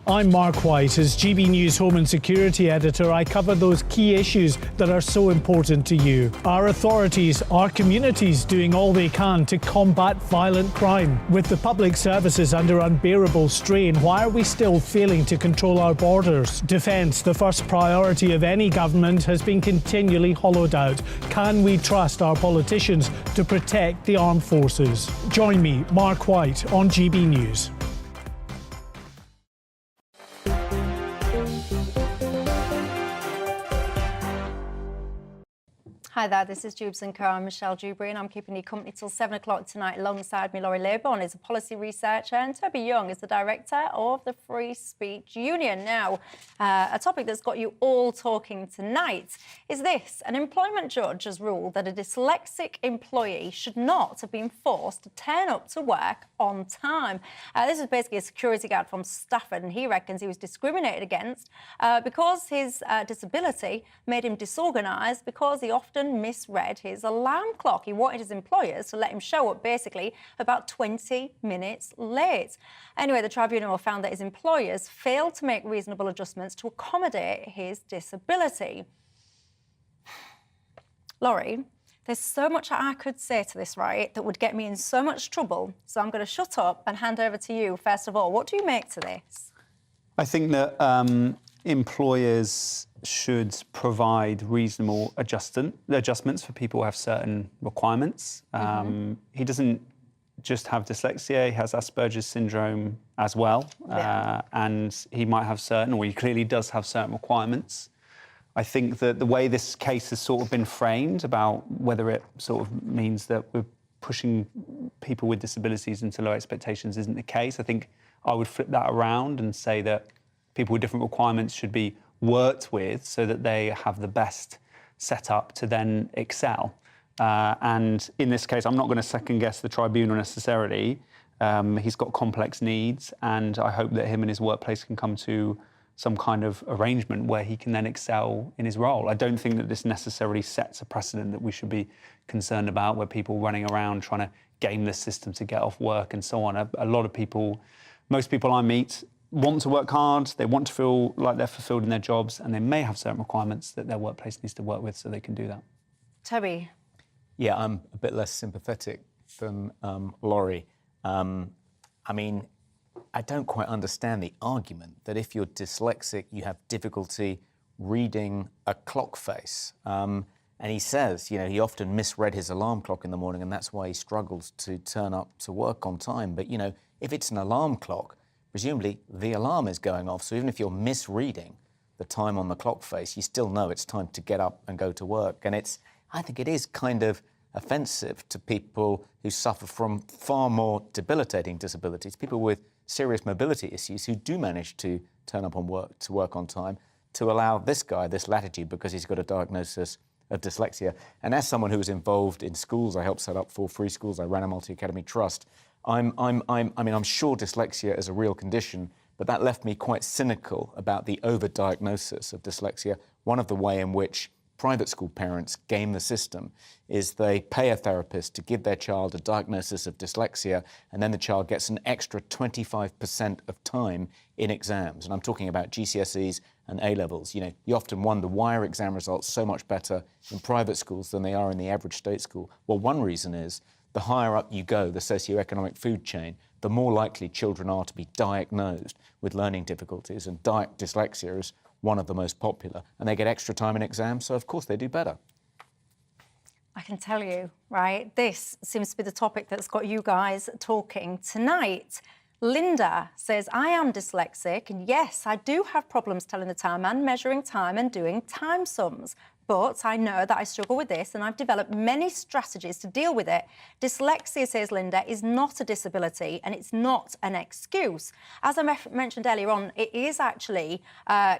I'm Mark White. As GB News Home and Security Editor, I cover those key issues that are so important to you. Our authorities, our communities doing all they can to combat violent crime. With the public services under unbearable strain, why are we still failing to control our borders? Defence, the first priority of any government, has been continually hollowed out. Can we trust our politicians to protect the armed forces? Join me, Mark White, on GB News. Hi there, this is Dewbs & Co. I'm Michelle Dewberry and I'm keeping you company till 7 o'clock tonight. Alongside me, Laurie Labourne is a policy researcher and Toby Young is the director of the Free Speech Union. Now, a topic that's got you all talking tonight is this. An employment judge has ruled that a dyslexic employee should not have been forced to turn up to work on time. This is basically a security guard from Stafford and he reckons he was discriminated against because his disability made him disorganised because he often misread his alarm clock. He wanted his employers to let him show up basically about 20 minutes late. Anyway, the tribunal found that his employers failed to make reasonable adjustments to accommodate his disability. Laurie, there's so much I could say to this, right, that would get me in so much trouble. So I'm going to shut up and hand over to you first of all. What do you make to this? I think that employers should provide reasonable adjustments for people who have certain requirements. He doesn't just have dyslexia, he has Asperger's syndrome as well. And he might have certain, or he clearly does have certain requirements. I think that the way this case has sort of been framed about whether it sort of means that we're pushing people with disabilities into low expectations isn't the case. I think I would flip that around and say that people with different requirements should be worked with so that they have the best setup to then excel. And in this case, I'm not going to second guess the tribunal necessarily. He's got complex needs and I hope that him and his workplace can come to some kind of arrangement where he can then excel in his role. I don't think that this necessarily sets a precedent that we should be concerned about, where people running around trying to game the system to get off work and so on. A lot of people, most people I meet want to work hard, they want to feel like they're fulfilled in their jobs, and they may have certain requirements that their workplace needs to work with so they can do that. Toby? Yeah, I'm a bit less sympathetic than Laurie. I mean, I don't quite understand the argument that if you're dyslexic, you have difficulty reading a clock face. And he says, you know, he often misread his alarm clock in the morning, and that's why he struggles to turn up to work on time. But, you know, if it's an alarm clock, presumably the alarm is going off. So even if you're misreading the time on the clock face, you still know it's time to get up and go to work. And I think it is kind of offensive to people who suffer from far more debilitating disabilities, people with serious mobility issues who do manage to turn up to work on time, to allow this guy this latitude because he's got a diagnosis of dyslexia. And as someone who was involved in schools, I helped set up 4 free schools, I ran a multi-academy trust. I mean, I'm sure dyslexia is a real condition, but that left me quite cynical about the overdiagnosis of dyslexia. One of the way in which private school parents game the system is they pay a therapist to give their child a diagnosis of dyslexia, and then the child gets an extra 25% of time in exams. And I'm talking about GCSEs and A-levels. You know, you often wonder, why are exam results so much better in private schools than they are in the average state school? Well, one reason is the higher up you go, the socioeconomic food chain, the more likely children are to be diagnosed with learning difficulties, and dyslexia is one of the most popular, and they get extra time in exams, so of course they do better. I can tell you, right, this seems to be the topic that's got you guys talking tonight. Linda says, I am dyslexic, and yes, I do have problems telling the time and measuring time and doing time sums. But I know that I struggle with this, and I've developed many strategies to deal with it. Dyslexia, says Linda, is not a disability, and it's not an excuse. As I mentioned earlier on, it is actually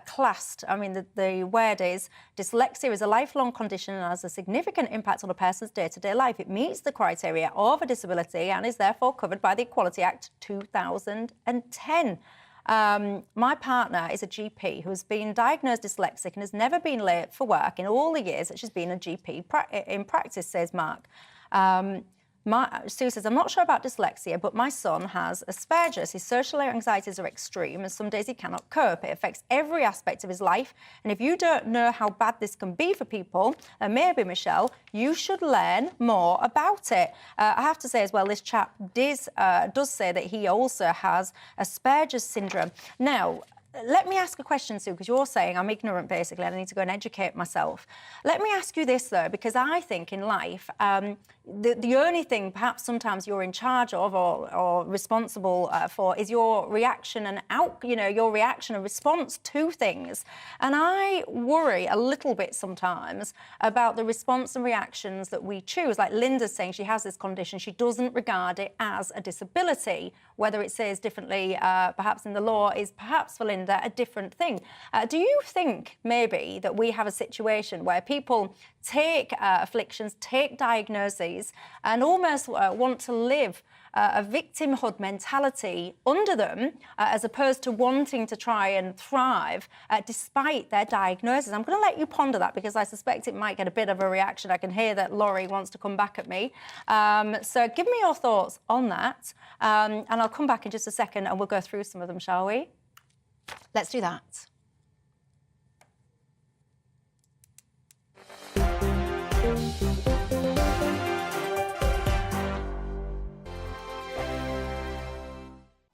classed. I mean, the word is dyslexia is a lifelong condition and has a significant impact on a person's day-to-day life. It meets the criteria of a disability and is therefore covered by the Equality Act 2010. My partner is a GP who has been diagnosed dyslexic and has never been late for work in all the years that she's been a GP in practice, says Mark. Sue says, I'm not sure about dyslexia, but my son has Asperger's. His social anxieties are extreme, and some days he cannot cope. It affects every aspect of his life. And if you don't know how bad this can be for people, and maybe, Michelle, you should learn more about it. I have to say as well, this chap does say that he also has Asperger's syndrome. Now, let me ask a question, Sue, because you're saying I'm ignorant, basically, and I need to go and educate myself. Let me ask you this, though, because I think in life, the only thing perhaps sometimes you're in charge of or responsible for is your reaction and your reaction and response to things. And I worry a little bit sometimes about the response and reactions that we choose. Like Linda's saying, she has this condition. She doesn't regard it as a disability. Whether it says differently, perhaps in the law, is perhaps for Linda a different thing. Do you think maybe that we have a situation where people take afflictions, take diagnoses, and almost want to live a victimhood mentality under them, as opposed to wanting to try and thrive despite their diagnosis? I'm going to let you ponder that, because I suspect it might get a bit of a reaction. I can hear that Laurie wants to come back at me. So give me your thoughts on that, and I'll come back in just a second and we'll go through some of them, shall we? Let's do that.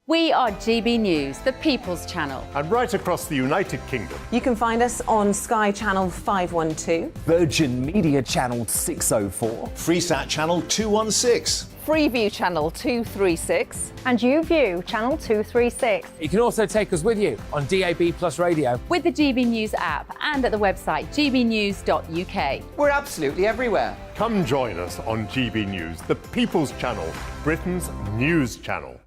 We are GB News, the People's Channel. And right across the United Kingdom. You can find us on Sky Channel 512, Virgin Media Channel 604, Freesat Channel 216, Freeview Channel 236, and YouView Channel 236. You can also take us with you on DAB+ radio with the GB News app and at the website gbnews.uk. We're absolutely everywhere. Come join us on GB News, the People's Channel, Britain's news channel.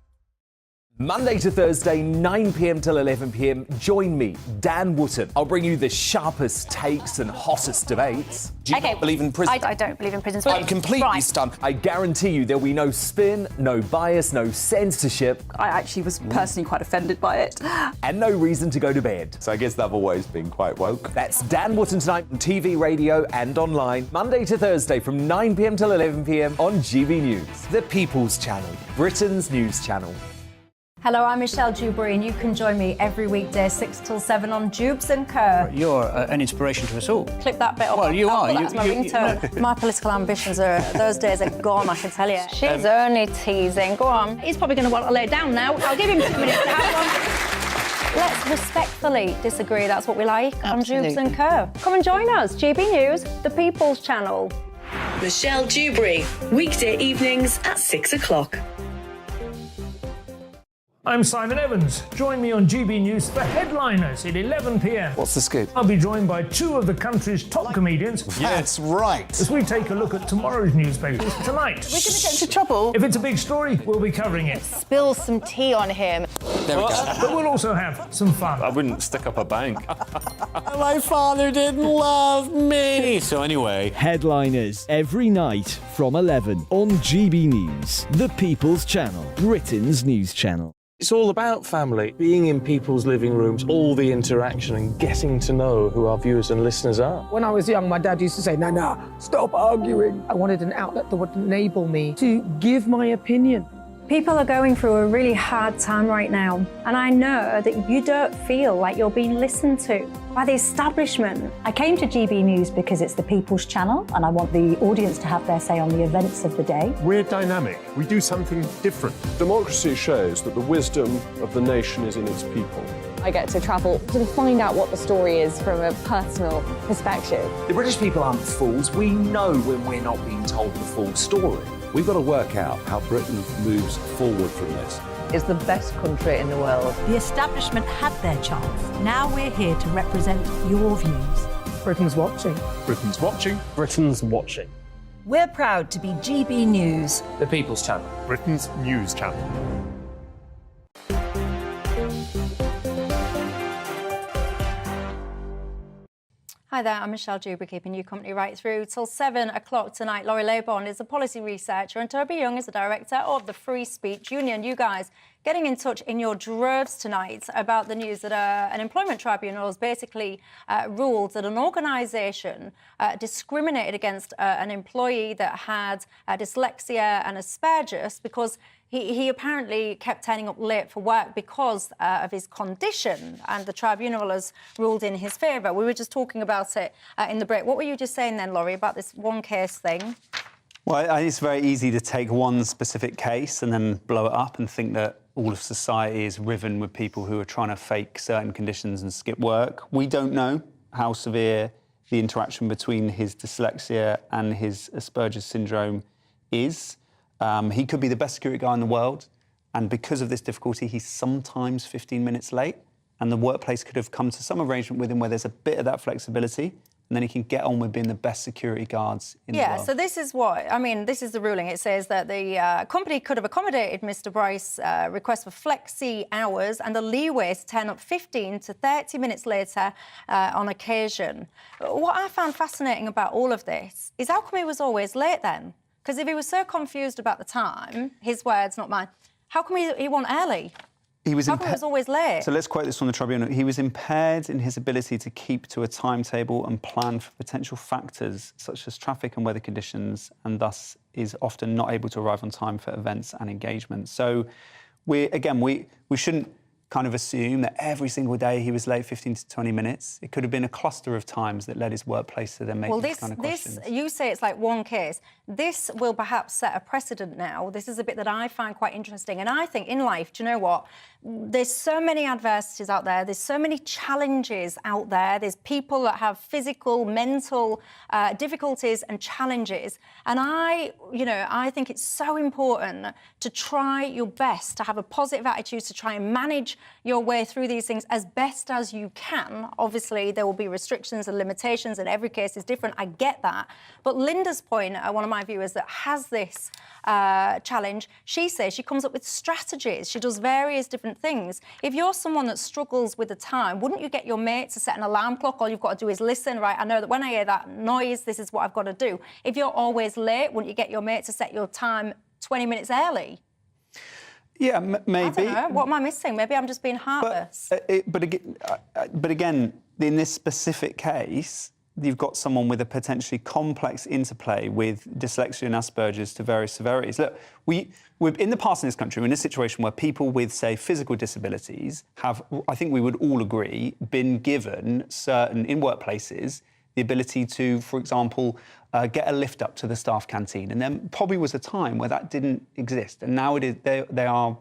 Monday to Thursday, 9 p.m. till 11 p.m. Join me, Dan Wootton. I'll bring you the sharpest takes and hottest debates. Do you not believe in prison? I don't believe in prisons. I'm completely stunned. I guarantee you there'll be no spin, no bias, no censorship. I actually was personally quite offended by it. And no reason to go to bed. So I guess they've always been quite woke. That's Dan Wootton tonight on TV, radio and online. Monday to Thursday from 9 p.m. till 11 p.m. on GB News. The People's Channel, Britain's news channel. Hello, I'm Michelle Dewbs, and you can join me every weekday 6 till 7 on Dewbs and Co. You're an inspiration to us all. Clip that bit up. Well, you are. That's my ringtone. My political ambitions are, those days are gone, I can tell you. She's only teasing. Go on. He's probably going to want to lay down now. I'll give him 2 minutes to have one. Let's respectfully disagree. That's what we like on Dewbs and Co. Come and join us. GB News, the People's Channel. Michelle Dewbs, weekday evenings at 6 o'clock. I'm Simon Evans. Join me on GB News for Headliners at 11 p.m. What's the scoop? I'll be joined by 2 of the country's top comedians. That's right. As we take a look at tomorrow's newspapers tonight. We're going to get into trouble. If it's a big story, we'll be covering it. Spill some tea on him. There we go. But we'll also have some fun. I wouldn't stick up a bank. My father didn't love me. So anyway. Headliners every night from 11 on GB News, the People's Channel, Britain's news channel. It's all about family, being in people's living rooms, all the interaction and getting to know who our viewers and listeners are. When I was young, my dad used to say, "No, stop arguing." I wanted an outlet that would enable me to give my opinion. People are going through a really hard time right now, and I know that you don't feel like you're being listened to by the establishment. I came to GB News because it's the People's Channel, and I want the audience to have their say on the events of the day. We're dynamic. We do something different. Democracy shows that the wisdom of the nation is in its people. I get to travel to find out what the story is from a personal perspective. The British people aren't fools. We know when we're not being told the full story. We've got to work out how Britain moves forward from this. It's the best country in the world. The establishment had their chance. Now we're here to represent your views. Britain's watching. Britain's watching. Britain's watching. We're proud to be GB News, The People's Channel. Britain's news channel. Hi there, I'm Michelle Dewbs, keeping you company right through till 7 o'clock tonight. Laurie Laybon is a policy researcher and Toby Young is the director of the Free Speech Union. You guys getting in touch in your droves tonight about the news that an employment tribunal has basically ruled that an organisation discriminated against an employee that had dyslexia and Asperger's because he apparently kept turning up late for work because of his condition, and the tribunal has ruled in his favour. We were just talking about it in the break. What were you just saying then, Laurie, about this one case thing? Well, I think it's very easy to take one specific case and then blow it up and think that all of society is riven with people who are trying to fake certain conditions and skip work. We don't know how severe the interaction between his dyslexia and his Asperger's syndrome is. He could be the best security guy in the world, and because of this difficulty, he's sometimes 15 minutes late, and the workplace could have come to some arrangement with him where there's a bit of that flexibility, and then he can get on with being the best security guards in the world. Yeah, so this is this is the ruling. It says that the company could have accommodated Mr. Bryce's request for flexi hours and the leeway to turn up 15 to 30 minutes later on occasion. What I found fascinating about all of this is how come he was always late then? Because if he was so confused about the time, his words, not mine, how come he went early? How come he was always late? So let's quote this from the tribunal. He was impaired in his ability to keep to a timetable and plan for potential factors such as traffic and weather conditions, and thus is often not able to arrive on time for events and engagements. So we shouldn't kind of assume that every single day he was late 15 to 20 minutes. It could have been a cluster of times that led his workplace to then make these kind of questions. You say it's like one case. This will perhaps set a precedent now. This is a bit that I find quite interesting. And I think in life, do you know what? There's so many adversities out there. There's so many challenges out there. There's people that have physical, mental difficulties and challenges. And I think it's so important to try your best to have a positive attitude, to try and manage your way through these things as best as you can. Obviously, there will be restrictions and limitations, and every case is different. I get that. But Linda's point, one of my viewers that has this challenge, she says she comes up with strategies. She does various different things. If you're someone that struggles with the time, wouldn't you get your mate to set an alarm clock? All you've got to do is listen, right? I know that when I hear that noise, this is what I've got to do. If you're always late, wouldn't you get your mate to set your time 20 minutes early? Yeah, maybe. I don't know. What am I missing? Maybe I'm just being heartless. But again, in this specific case, you've got someone with a potentially complex interplay with dyslexia and Asperger's to various severities. Look, we're in the past in this country, we're in a situation where people with, say, physical disabilities have, I think we would all agree, been given certain, in workplaces, the ability to, for example, get a lift up to the staff canteen. And there probably was a time where that didn't exist. And now it is, they are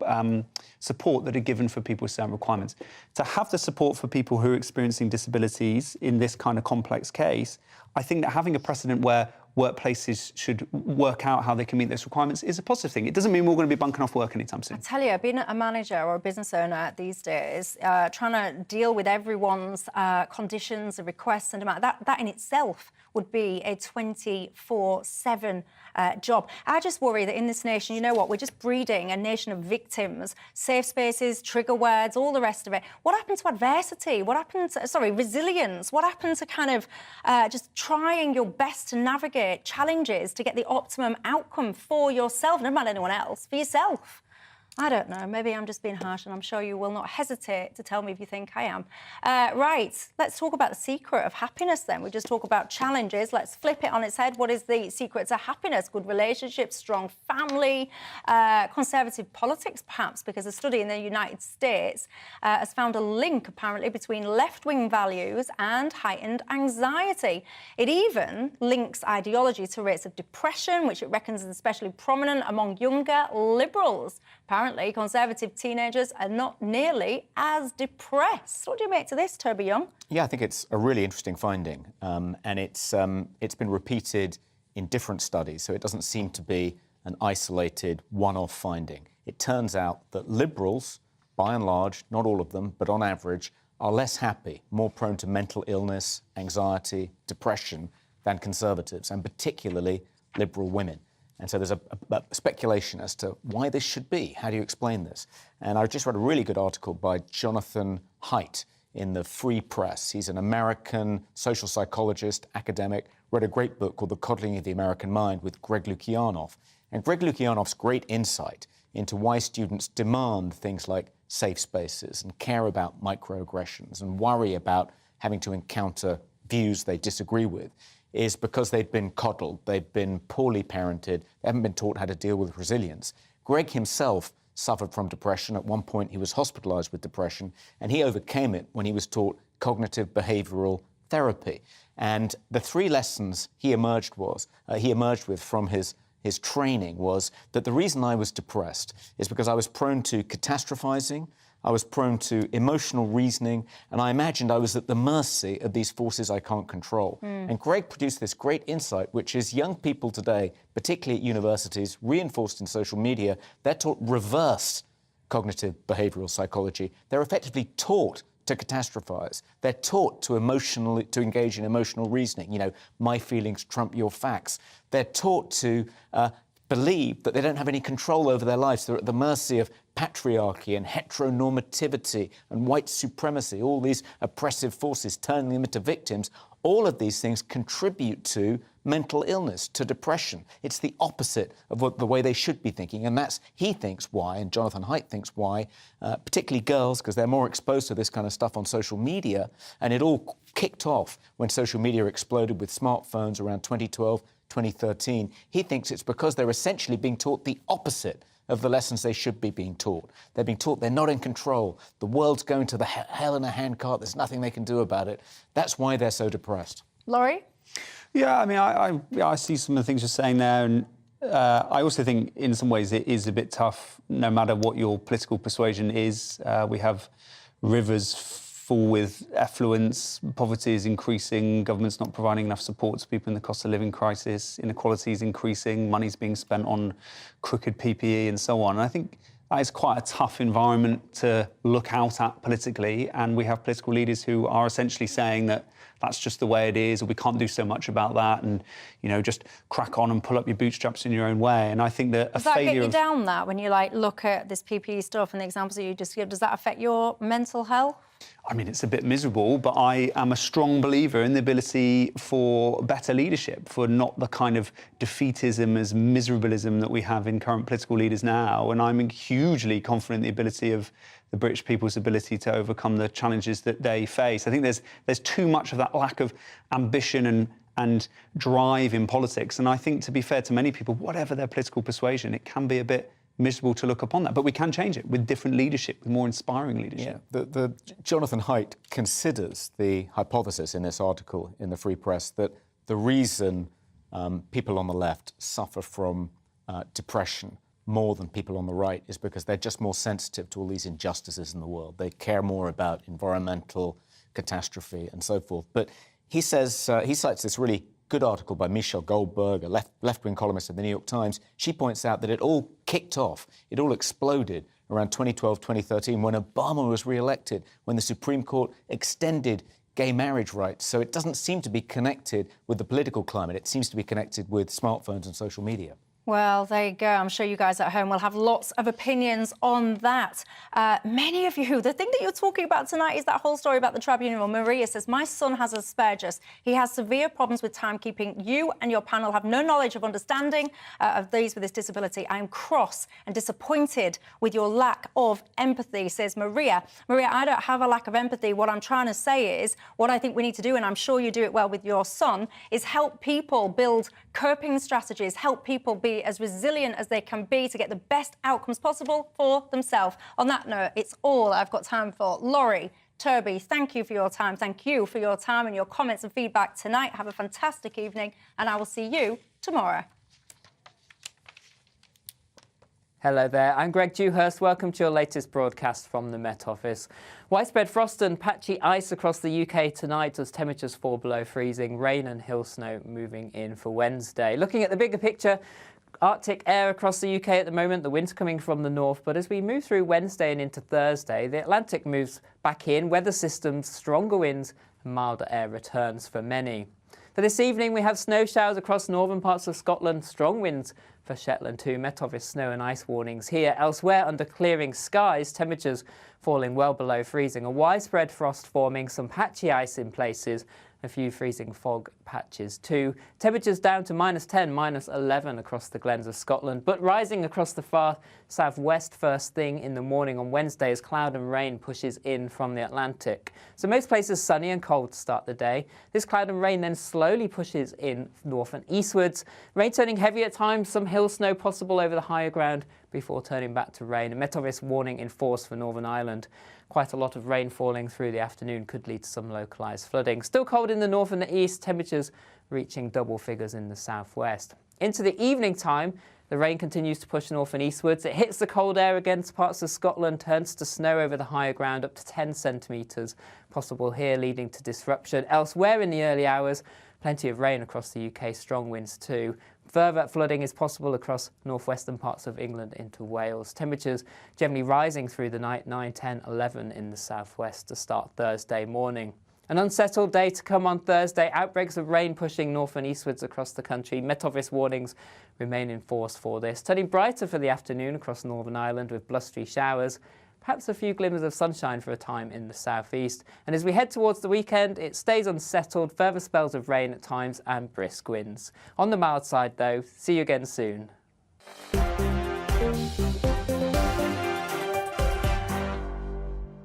support that are given for people with certain requirements. To have the support for people who are experiencing disabilities in this kind of complex case, I think that having a precedent where workplaces should work out how they can meet those requirements is a positive thing. It doesn't mean we're going to be bunking off work anytime soon. I tell you, being a manager or a business owner these days, trying to deal with everyone's conditions and requests and demand, that in itself would be a 24/7 job. I just worry that in this nation, you know what, we're just breeding a nation of victims, safe spaces, trigger words, all the rest of it. What happened to adversity? What happened to, resilience? What happened to kind of just trying your best to navigate challenges to get the optimum outcome for yourself, no matter anyone else, for yourself? I don't know, maybe I'm just being harsh, and I'm sure you will not hesitate to tell me if you think I am. Right, let's talk about the secret of happiness then. We just talk about challenges. Let's flip it on its head. What is the secret to happiness? Good relationships, strong family, conservative politics perhaps, because a study in the United States has found a link apparently between left-wing values and heightened anxiety. It even links ideology to rates of depression, which it reckons is especially prominent among younger liberals. Apparently, conservative teenagers are not nearly as depressed. What do you make to this, Toby Young? Yeah, I think it's a really interesting finding, and it's been repeated in different studies, so it doesn't seem to be an isolated one-off finding. It turns out that liberals, by and large, not all of them, but on average, are less happy, more prone to mental illness, anxiety, depression than conservatives, and particularly liberal women. And so there's a speculation as to why this should be. How do you explain this? And I just read a really good article by Jonathan Haidt in the Free Press. He's an American social psychologist, academic, wrote a great book called The Coddling of the American Mind with Greg Lukianoff. And Greg Lukianoff's great insight into why students demand things like safe spaces and care about microaggressions and worry about having to encounter views they disagree with is because they've been coddled, they've been poorly parented, they haven't been taught how to deal with resilience. Greg himself suffered from depression. At one point, he was hospitalised with depression, and he overcame it when he was taught cognitive behavioural therapy. And the three lessons he emerged with from his training was that the reason I was depressed is because I was prone to catastrophising, I was prone to emotional reasoning, and I imagined I was at the mercy of these forces I can't control. And Greg produced this great insight, which is young people today, particularly at universities, reinforced in social media, they're taught reverse cognitive behavioural psychology. They're effectively taught to catastrophize. They're taught to engage in emotional reasoning. You know, my feelings trump your facts. They're taught to believe that they don't have any control over their lives. They're at the mercy of patriarchy and heteronormativity and white supremacy, all these oppressive forces turning them into victims. All of these things contribute to mental illness, to depression. It's the opposite of the way they should be thinking, and that's, he thinks, why, and Jonathan Haidt thinks why, particularly girls, because they're more exposed to this kind of stuff on social media, and it all kicked off when social media exploded with smartphones around 2012, 2013. He thinks it's because they're essentially being taught the opposite of the lessons they should be being taught. They're being taught they're not in control. The world's going to the hell in a handcart. There's nothing they can do about it. That's why they're so depressed. Laurie? Yeah, I mean, I see some of the things you're saying there, and I also think in some ways it is a bit tough, no matter what your political persuasion is. We have rivers full with affluence, poverty is increasing, government's not providing enough support to people in the cost of living crisis, inequality is increasing, money's being spent on crooked PPE and so on. And I think that is quite a tough environment to look out at politically, and we have political leaders who are essentially saying that that's just the way it is, or we can't do so much about that, and, you know, just crack on and pull up your bootstraps in your own way. And I think that does that get you down, that, when you, like, look at this PPE stuff and the examples that you just give, does that affect your mental health? I mean, it's a bit miserable, but I am a strong believer in the ability for better leadership, for not the kind of defeatism as miserabilism that we have in current political leaders now. And I'm hugely confident in the ability of the British people's ability to overcome the challenges that they face. I think there's too much of that lack of ambition and drive in politics. And I think, to be fair to many people, whatever their political persuasion, it can be a bit miserable to look upon that. But we can change it with different leadership, with more inspiring leadership. Yeah. Jonathan Haidt considers the hypothesis in this article in the Free Press that the reason people on the left suffer from depression more than people on the right is because they're just more sensitive to all these injustices in the world. They care more about environmental catastrophe and so forth. But he says, he cites this really good article by Michelle Goldberg, a left-wing columnist in the New York Times. She points out that it all kicked off, it all exploded around 2012, 2013, when Obama was re-elected, when the Supreme Court extended gay marriage rights. So it doesn't seem to be connected with the political climate. It seems to be connected with smartphones and social media. Well, there you go. I'm sure you guys at home will have lots of opinions on that. Many of you, the thing that you're talking about tonight is that whole story about the tribunal. Maria says, my son has Asperger's. He has severe problems with timekeeping. You and your panel have no knowledge of understanding of these with this disability. I am cross and disappointed with your lack of empathy, says Maria. Maria, I don't have a lack of empathy. What I'm trying to say is what I think we need to do, and I'm sure you do it well with your son, is help people build coping strategies, help people be as resilient as they can be to get the best outcomes possible for themselves. On that note, it's all I've got time for. Laurie, Toby, thank you for your time. Thank you for your time and your comments and feedback tonight. Have a fantastic evening, and I will see you tomorrow. Hello there, I'm Greg Dewhurst. Welcome to your latest broadcast from the Met Office. Widespread frost and patchy ice across the UK tonight as temperatures fall below freezing. Rain and hill snow moving in for Wednesday. Looking at the bigger picture, Arctic air across the UK at the moment, the winds coming from the north, but as we move through Wednesday and into Thursday, the Atlantic moves back in, weather systems, stronger winds and milder air returns for many. For this evening, we have snow showers across northern parts of Scotland, strong winds for Shetland too. Met Office snow and ice warnings here. Elsewhere, under clearing skies, temperatures falling well below freezing. A widespread frost forming, some patchy ice in places, a few freezing fog patches too. Temperatures down to -10, -11 across the glens of Scotland, but rising across the far southwest first thing in the morning on Wednesday as cloud and rain pushes in from the Atlantic. So most places sunny and cold to start the day. This cloud and rain then slowly pushes in north and eastwards. Rain turning heavy at times, some hill snow possible over the higher ground before turning back to rain. A Met Office warning in force for Northern Ireland. Quite a lot of rain falling through the afternoon could lead to some localised flooding. Still cold in the north and the east, temperatures reaching double figures in the southwest. Into the evening time, the rain continues to push north and eastwards. It hits the cold air against parts of Scotland, turns to snow over the higher ground up to 10 centimetres possible here, leading to disruption. Elsewhere in the early hours, plenty of rain across the UK, strong winds too. Further flooding is possible across northwestern parts of England into Wales. Temperatures generally rising through the night, 9, 10, 11 in the southwest to start Thursday morning. An unsettled day to come on Thursday. Outbreaks of rain pushing north and eastwards across the country. Met Office warnings remain in force for this. Turning brighter for the afternoon across Northern Ireland with blustery showers. Perhaps a few glimmers of sunshine for a time in the southeast. And as we head towards the weekend, it stays unsettled, further spells of rain at times and brisk winds. On the mild side though, see you again soon.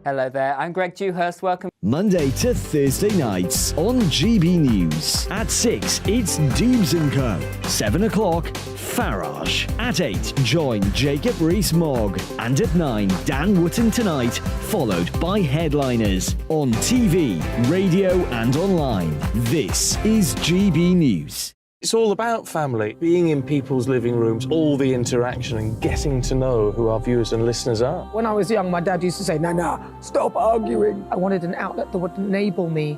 Hello there, I'm Greg Dewhurst. Welcome. Monday to Thursday nights on GB News. At 6, it's Dewbs & Co. 7 o'clock, Farage. At 8, join Jacob Rees-Mogg. And at 9, Dan Wootton Tonight, followed by headliners. On TV, radio and online. This is GB News. It's all about family, being in people's living rooms, all the interaction and getting to know who our viewers and listeners are. When I was young, my dad used to say, no, stop arguing. I wanted an outlet that would enable me